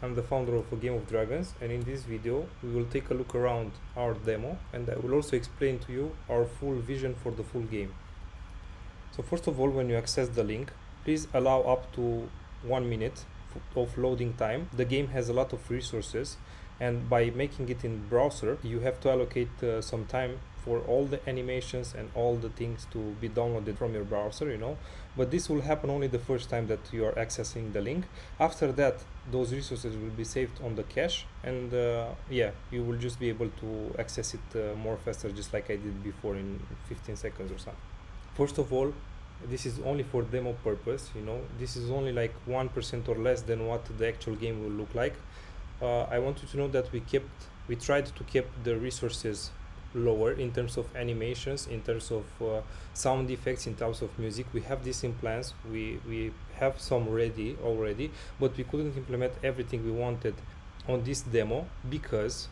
I'm the founder of A Game of Dragons, and in this video we will take a look around our demo, and I will also explain to you our full vision for the full game. So first of all, when you access the link, please allow up to 1 minute of loading time. The game has a lot of resources, and by making it in browser you have to allocate some time for all the animations and all the things to be downloaded from your browser, but this will happen only the first time that you are accessing the link. After that, those resources will be saved on the cache, and you will just be able to access it more faster, just like I did before, in 15 seconds or something. First of all, this is only for demo purpose. This is only like 1% or less than what the actual game will look like. I want you to know that we tried to keep the resources lower in terms of animations, in terms of sound effects, in terms of music. We have this in plans. We have some ready already, but we couldn't implement everything we wanted on this demo because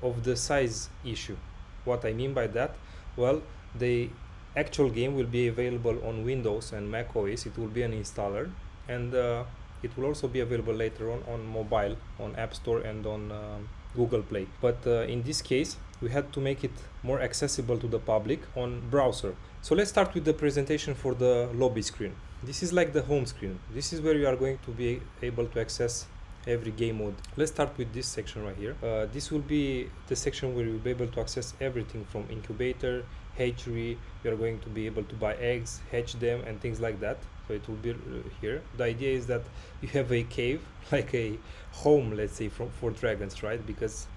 of the size issue. What I mean by that? Well, the actual game will be available on Windows and Mac OS. It will be an installer, and it will also be available later on mobile, on App Store and on Google Play. But in this case, we had to make it more accessible to the public on browser. So let's start with the presentation for the lobby screen. This is like the home screen. This is where you are going to be able to access every game mode. Let's start with this section right here. This will be the section where you'll be able to access everything from incubator, hatchery. You're going to be able to buy eggs, hatch them, and things like that. So it will be here. The idea is that you have a cave, like a home, let's say, for dragons, right? Because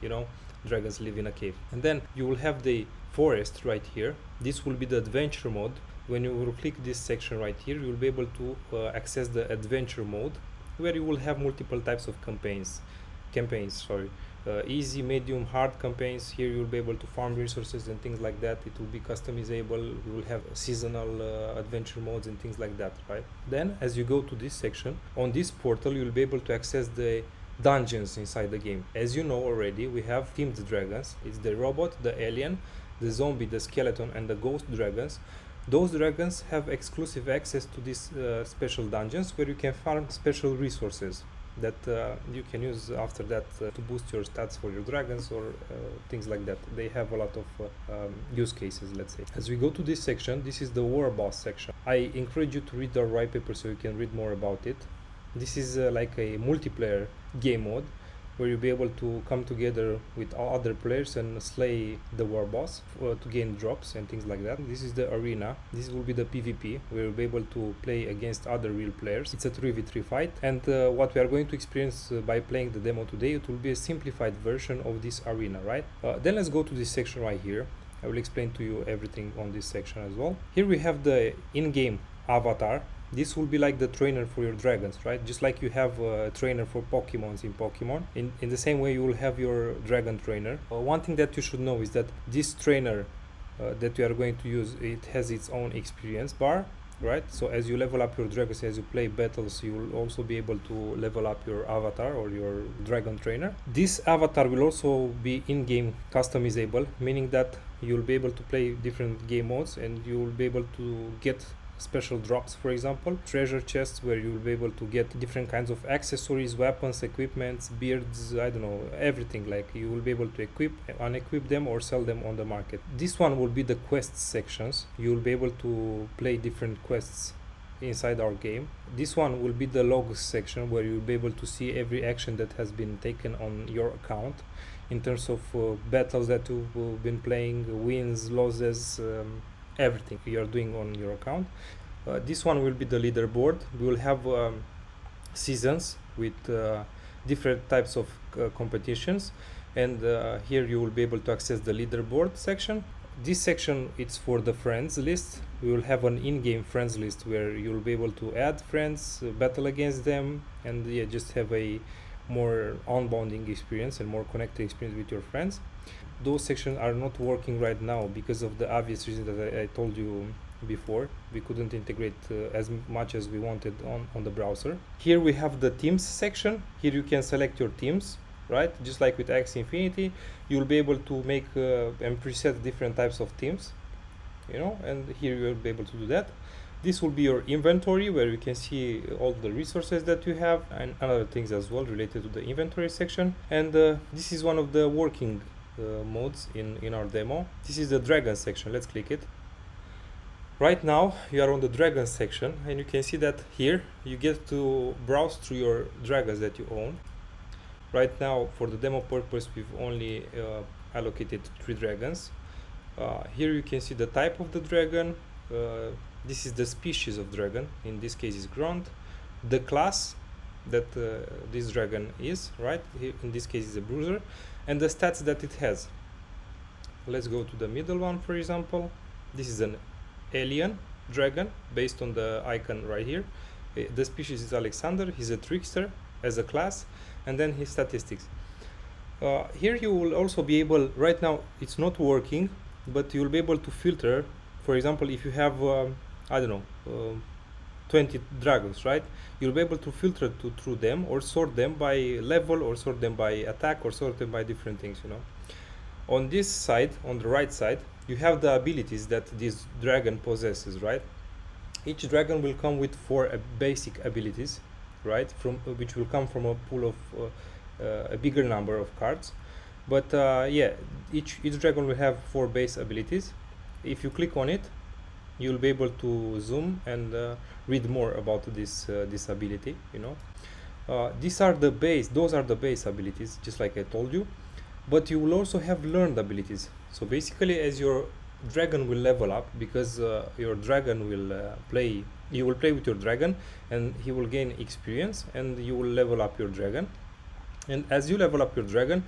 dragons live in a cave. And then you will have the forest right here. This will be the adventure mode. When you will click this section right here, you will be able to access the adventure mode, where you will have multiple types of campaigns, easy, medium, hard campaigns. Here you will be able to farm resources and things like that. It will be customizable. You will have seasonal adventure modes and things like that, right? Then as you go to this section, on this portal you will be able to access the dungeons inside the game. As you know already, we have themed dragons. It's the robot, the alien, the zombie, the skeleton, and the ghost dragons. Those dragons have exclusive access to these special dungeons, where you can farm special resources that you can use after that to boost your stats for your dragons or things like that. They have a lot of use cases, let's say. As we go to this section, this is the war boss section. I encourage you to read the white paper so you can read more about it. This is like a multiplayer game mode, where you'll be able to come together with other players and slay the war boss to gain drops and things like that. This is the arena. This will be the PvP, where you'll be able to play against other real players. It's a 3v3 fight, and what we are going to experience by playing the demo today, it will be a simplified version of this arena, right? Then let's go to this section right here. I will explain to you everything on this section as well. Here we have the in-game avatar. This will be like the trainer for your dragons, right? Just like you have a trainer for Pokemons in Pokemon. In the same way, you will have your dragon trainer. One thing that you should know is that this trainer that you are going to use, it has its own experience bar, right? So as you level up your dragons, as you play battles, you will also be able to level up your avatar or your dragon trainer. This avatar will also be in-game customizable, meaning that you'll be able to play different game modes, and you will be able to get special drops, for example, treasure chests, where you will be able to get different kinds of accessories, weapons, equipments, beards, I don't know, everything. Like, you will be able to equip, unequip them, or sell them on the market. This one will be the quests sections. You will be able to play different quests inside our game. This one will be the logs section, where you'll be able to see every action that has been taken on your account in terms of battles that you've been playing, wins, losses, everything you are doing on your account. This one will be the leaderboard. We will have seasons with different types of competitions, and here you will be able to access the leaderboard section. This section, it's for the friends list. We will have an in-game friends list, where you will be able to add friends, battle against them, and just have a more on-bonding experience and more connected experience with your friends. Those sections are not working right now because of the obvious reason that I told you before. We couldn't integrate as much as we wanted on the browser. Here we have the teams section. Here you can select your teams, right? Just like with Axie Infinity, you'll be able to make and preset different types of teams, and here you'll be able to do that. This will be your inventory, where you can see all the resources that you have and other things as well related to the inventory section. And this is one of the working modes in our demo. This is the dragon section. Let's click it. Right now you are on the dragon section, and you can see that here you get to browse through your dragons that you own. Right now, for the demo purpose, we've only allocated 3 dragons. Here you can see the type of the dragon. This is the species of dragon. In this case is Grunt. The class that this dragon is, right? Here, in this case is a bruiser. And the stats that it has. Let's go to the middle one, for example. This is an alien dragon based on the icon right here. The species is Alexander. He's a trickster as a class, and then his statistics. Here you will also be able, right now it's not working, but you'll be able to filter. For example, if you have I don't know 20 dragons, right? You'll be able to filter through them, or sort them by level, or sort them by attack, or sort them by different things, you know. On this side, on the right side, you have the abilities that this dragon possesses, right? Each dragon will come with 4 basic abilities, right? From which will come from a pool of a bigger number of cards. But yeah, each dragon will have 4 base abilities. If you click on it, you'll be able to zoom and read more about this ability, you know. Those are the base abilities, just like I told you. But you will also have learned abilities. So basically, as your dragon will level up, because your dragon will you will play with your dragon, and he will gain experience, and you will level up your dragon. And as you level up your dragon,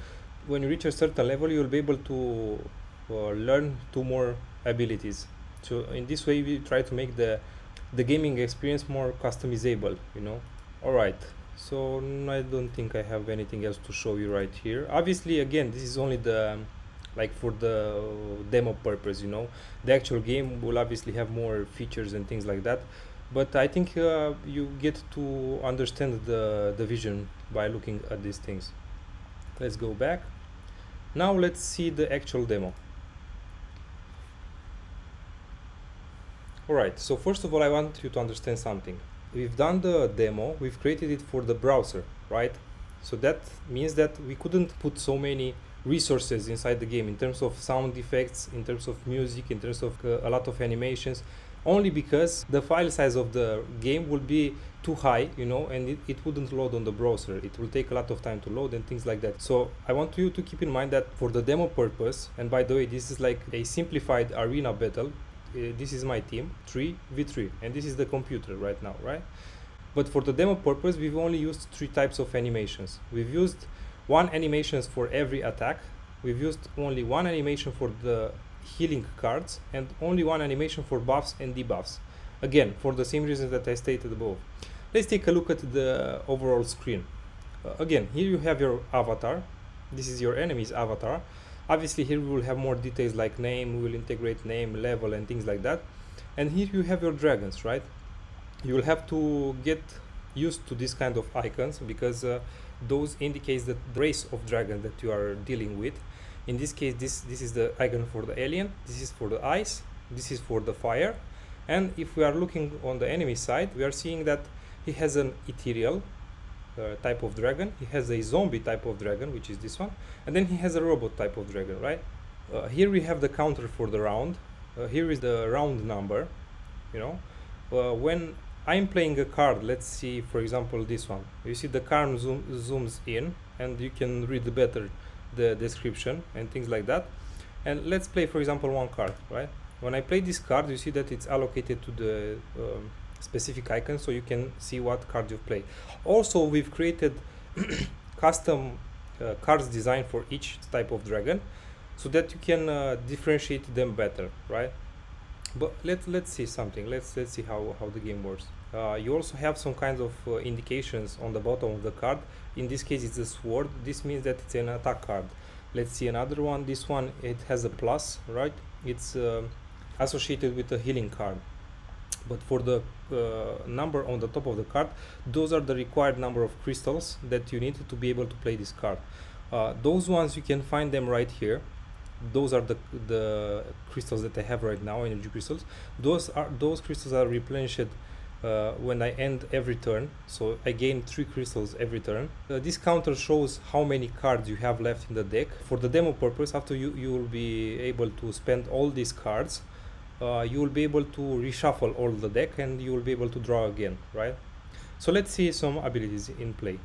when you reach a certain level, you will be able to learn 2 more abilities. So in this way, we try to make the gaming experience more customizable, you know. All right. So I don't think I have anything else to show you right here. Obviously, again, this is only the like for the demo purpose, you know. The actual game will obviously have more features and things like that. But I think you get to understand the vision by looking at these things. Let's go back. Now let's see the actual demo. Alright, so first of all, I want you to understand something. We've done the demo, we've created it for the browser, right? So that means that we couldn't put so many resources inside the game in terms of sound effects, in terms of music, in terms of a lot of animations, only because the file size of the game will be too high, you know, and it wouldn't load on the browser. It will take a lot of time to load and things like that. So I want you to keep in mind that for the demo purpose, and by the way, this is like a simplified arena battle. This is my team, 3v3, and this is the computer right now, right? But for the demo purpose, we've only used 3 types of animations. We've used 1 animation for every attack. We've used only 1 animation for the healing cards, and only 1 animation for buffs and debuffs. Again, for the same reasons that I stated above. Let's take a look at the overall screen. Again, here you have your avatar. This is your enemy's avatar. Obviously, here we will have more details like name. We will integrate name, level, and things like that. And here you have your dragons, right? You will have to get used to this kind of icons, because those indicates the race of dragon that you are dealing with. In this case, this is the icon for the alien, this is for the ice, this is for the fire. And if we are looking on the enemy side, we are seeing that he has an ethereal type of dragon, he has a zombie type of dragon, which is this one, and then he has a robot type of dragon, right? Here we have the counter for the round. Here is the round number, you know. When I'm playing a card, let's see, for example, this one. You see the card zooms in, and you can read better the description and things like that. And let's play, for example, 1 card, right? When I play this card, you see that it's allocated to the specific icon, so you can see what card you've played. Also, we've created custom cards designed for each type of dragon, so that you can differentiate them better, right? But let's see something. Let's see how the game works. You also have some kinds of indications on the bottom of the card. In this case, it's a sword. This means that it's an attack card. Let's see another one. This one, it has a plus, right? It's associated with a healing card. But for the number on the top of the card, those are the required number of crystals that you need to be able to play this card. Those ones, you can find them right here. those are the crystals that I have right now, energy crystals. Those crystals are replenished when I end every turn, so I gain 3 crystals every turn. This counter shows how many cards you have left in the deck. For the demo purpose, after you will be able to spend all these cards, you will be able to reshuffle all the deck and you will be able to draw again, right? So let's see some abilities in play.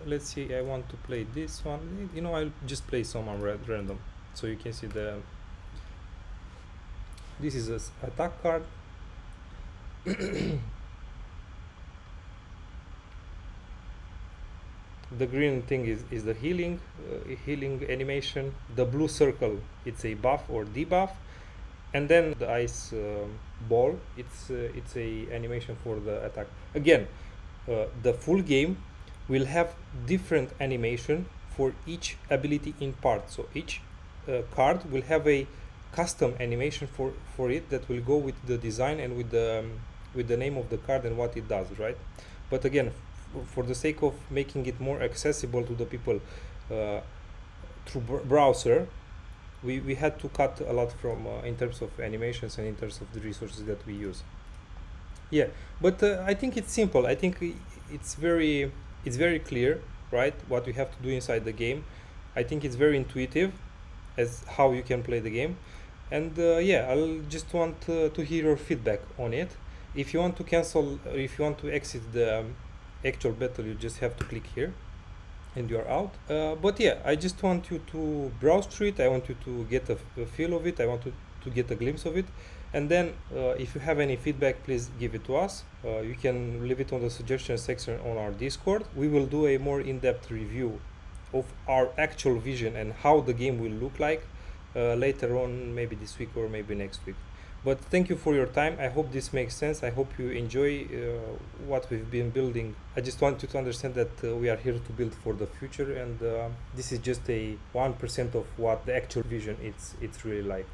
Let's see, I want to play this one. You know, I'll just play some on random, so you can see this is an attack card. The green thing is the healing animation. The blue circle, it's a buff or debuff, and then the ice ball, it's a animation for the attack. Again, the full game will have different animation for each ability in part. So each card will have a custom animation for it that will go with the design and with the name of the card and what it does, right? But again, for the sake of making it more accessible to the people through browser, we had to cut a lot from in terms of animations and in terms of the resources that we use. Yeah, but I think it's simple. I think it's very clear, right, what you have to do inside the game. I think it's very intuitive as how you can play the game. And yeah, I'll just want to hear your feedback on it. If you want to cancel, if you want to exit the actual battle, you just have to click here and you are out. But yeah, I just want you to browse through it. I want you to get a feel of it. I want to get a glimpse of it. And then if you have any feedback, please give it to us. You can leave it on the suggestion section on our Discord. We will do a more in-depth review of our actual vision and how the game will look like later on, maybe this week or maybe next week. But thank you for your time. I hope this makes sense. I hope you enjoy what we've been building. I just want you to understand that we are here to build for the future, and this is just a 1% of what the actual vision it's really like.